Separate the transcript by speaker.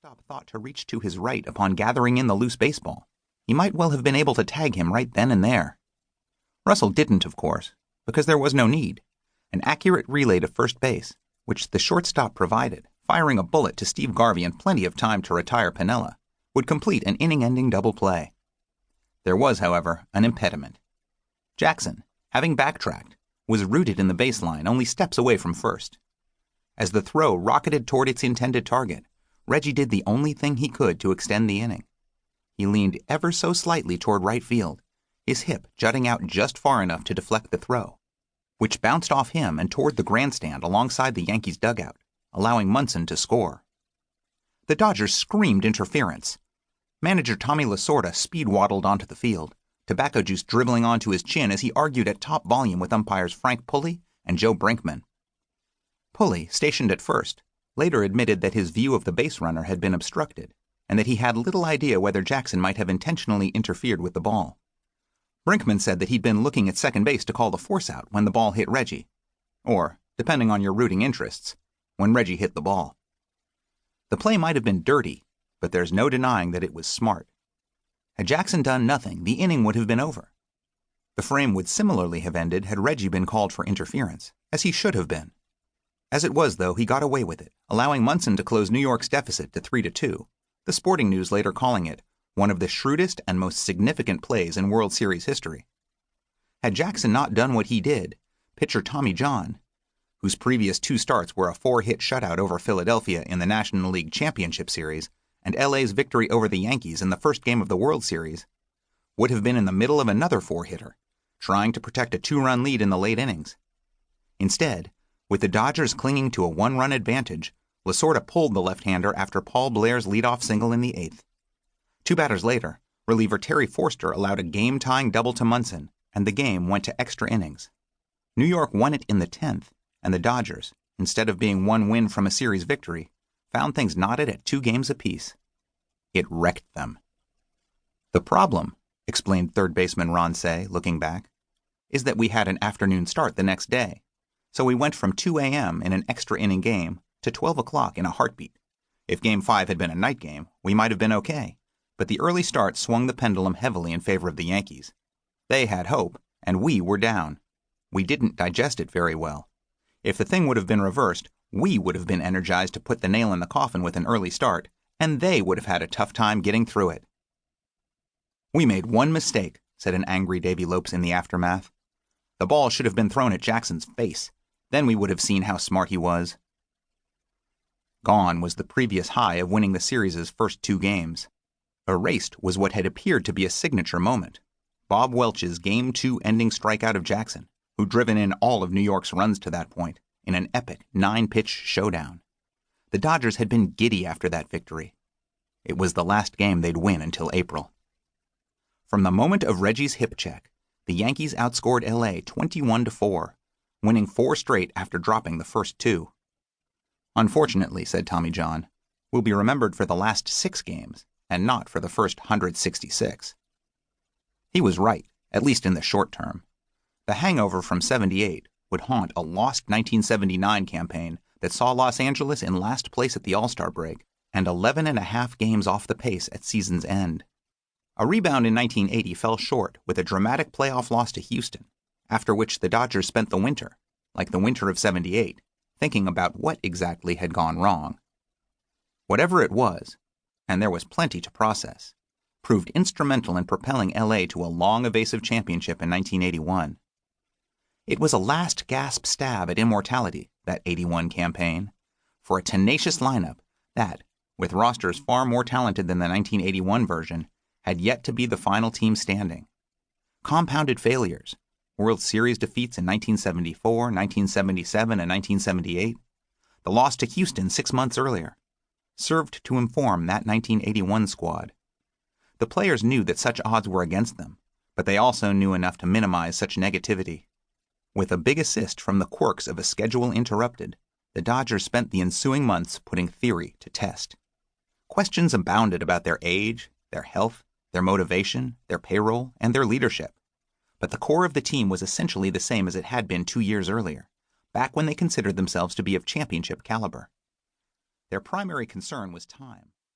Speaker 1: shortstop thought to reach to his right upon gathering in the loose baseball, he might well have been able to tag him right then and there. Russell didn't, of course, because there was no need. An accurate relay to first base, which the shortstop provided, firing a bullet to Steve Garvey in plenty of time to retire Piniella, would complete an inning-ending double play. There was, however, an impediment. Jackson, having backtracked, was rooted in the baseline only steps away from first. As the throw rocketed toward its intended target, Reggie did the only thing he could to extend the inning. He leaned ever so slightly toward right field, his hip jutting out just far enough to deflect the throw, which bounced off him and toward the grandstand alongside the Yankees' dugout, allowing Munson to score. The Dodgers screamed interference. Manager Tommy Lasorda speed-waddled onto the field, tobacco juice dribbling onto his chin as he argued at top volume with umpires Frank Pulley and Joe Brinkman. Pulley, stationed at first, later admitted that his view of the base runner had been obstructed, and that he had little idea whether Jackson might have intentionally interfered with the ball. Brinkman said that he'd been looking at second base to call the force out when the ball hit Reggie, or, depending on your rooting interests, when Reggie hit the ball. The play might have been dirty, but there's no denying that it was smart. Had Jackson done nothing, the inning would have been over. The frame would similarly have ended had Reggie been called for interference, as he should have been. As it was, though, he got away with it, allowing Munson to close New York's deficit to 3-2, the Sporting News later calling it one of the shrewdest and most significant plays in World Series history. Had Jackson not done what he did, pitcher Tommy John, whose previous 2 starts were a 4-hit shutout over Philadelphia in the National League Championship Series and LA's victory over the Yankees in the first game of the World Series, would have been in the middle of another 4-hitter, trying to protect a 2-run lead in the late innings. Instead, with the Dodgers clinging to a 1-run advantage, Lasorda pulled the left-hander after Paul Blair's leadoff single in the 8th. 2 batters later, reliever Terry Forster allowed a game-tying double to Munson, and the game went to extra innings. New York won it in the 10th, and the Dodgers, instead of being 1 win from a series victory, found things knotted at 2 games apiece. It wrecked them. The problem, explained third baseman Ron Cey, looking back, is that we had an afternoon start the next day, so we went from 2 a.m. in an extra inning game to 12 o'clock in a heartbeat. If Game 5 had been a night game, we might have been okay, but the early start swung the pendulum heavily in favor of the Yankees. They had hope, and we were down. We didn't digest it very well. If the thing would have been reversed, we would have been energized to put the nail in the coffin with an early start, and they would have had a tough time getting through it. "We made one mistake," said an angry Davy Lopes in the aftermath. "The ball should have been thrown at Jackson's face. Then we would have seen how smart he was." Gone was the previous high of winning the series' first 2 games. Erased was what had appeared to be a signature moment, Bob Welch's Game 2 ending strikeout of Jackson, who'd driven in all of New York's runs to that point, in an epic 9-pitch showdown. The Dodgers had been giddy after that victory. It was the last game they'd win until April. From the moment of Reggie's hip check, the Yankees outscored L.A. 21-4, winning 4 straight after dropping the first 2. "Unfortunately," said Tommy John, "we'll be remembered for the last 6 games, and not for the first 166. He was right, at least in the short term. The hangover from '78 would haunt a lost 1979 campaign that saw Los Angeles in last place at the All-Star break and 11.5 games off the pace at season's end. A rebound in 1980 fell short with a dramatic playoff loss to Houston, after which the Dodgers spent the winter, like the winter of '78, thinking about what exactly had gone wrong. Whatever it was, and there was plenty to process, proved instrumental in propelling L.A. to a long evasive championship in 1981. It was a last gasp stab at immortality, that '81 campaign, for a tenacious lineup that, with rosters far more talented than the 1981 version, had yet to be the final team standing. Compounded failures, World Series defeats in 1974, 1977, and 1978, the loss to Houston 6 months earlier, served to inform that 1981 squad. The players knew that such odds were against them, but they also knew enough to minimize such negativity. With a big assist from the quirks of a schedule interrupted, the Dodgers spent the ensuing months putting theory to test. Questions abounded about their age, their health, their motivation, their payroll, and their leadership. But the core of the team was essentially the same as it had been 2 years earlier, back when they considered themselves to be of championship caliber. Their primary concern was time.